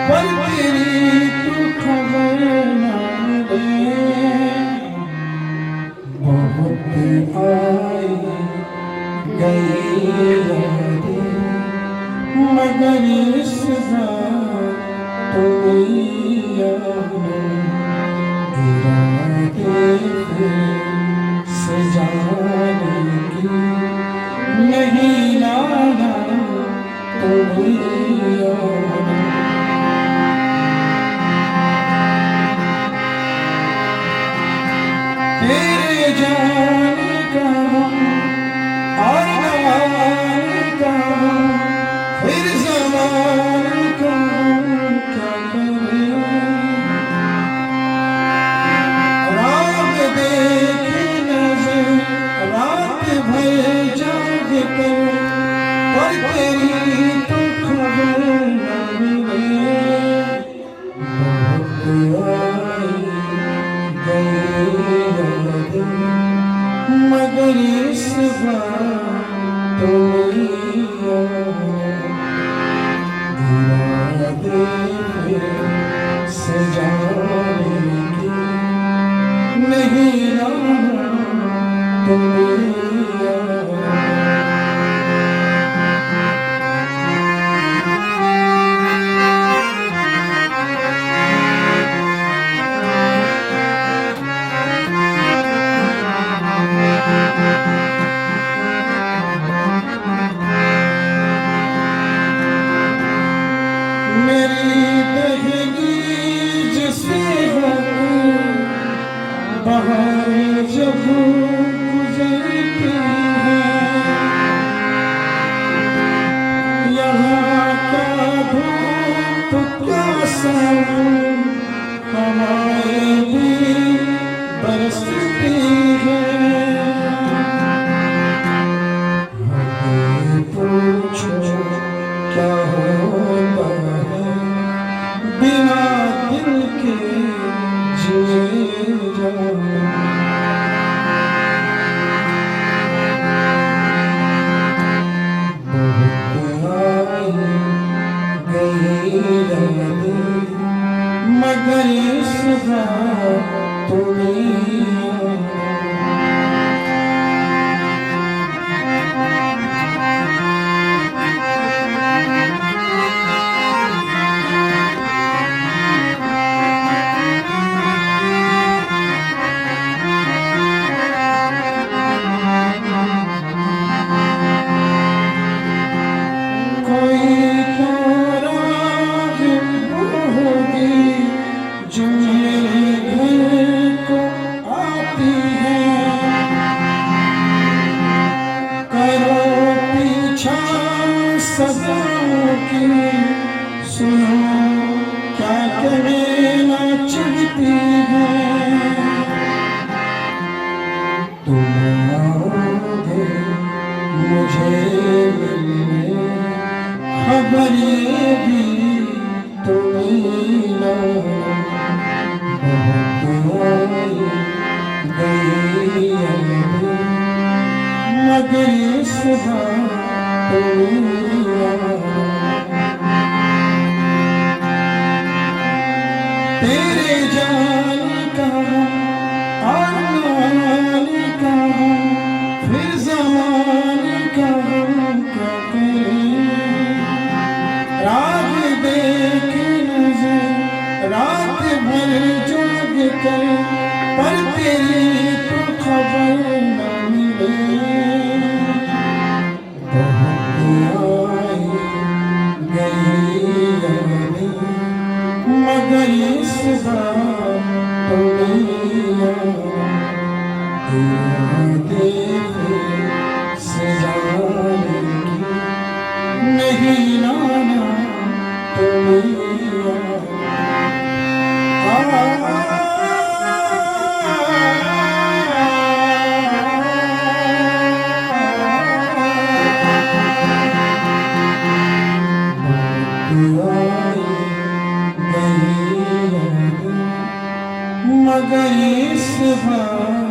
पर तेरी तो खबर न मिले। बहुत आई गई यादें मगर इस बार तुम्हें याद इरादे सजाने की नहीं लाना तुम्हें याद। तेरे जाने का और नवाने का फिर ज़माने का क्या करे। रात देखे नजर रात भर जाग कर पर तेरी तो खबर न मिले। बहुत मगर इस बार तुम्हें इरादे सजाने की नहीं लाना तुम्हें मेरी दहलीज से बाहर जब गुजरती है यहाँ का धूप कैसा हमारे भी बरसती है। हमें पूछो क्या होता है बिना दिल के जिए जाना। बहुत आई गई यादें मगर इस बार तुम्हें सजाओं की सुनो क्या कहना चाहती है। तुम आओगे मुझे मिलने खबर ये भी तुम्हें लाना। बहुत आई गई यादें मगर इस बार तेरे जाने का और आने का फिर ज़माने का क्या करे। रात देखे नजर रात भर जाग कर पर तेरी तो खबर न मिले। मगर इस बार सजाने की नहीं लाना तुम्हें मगर इस बार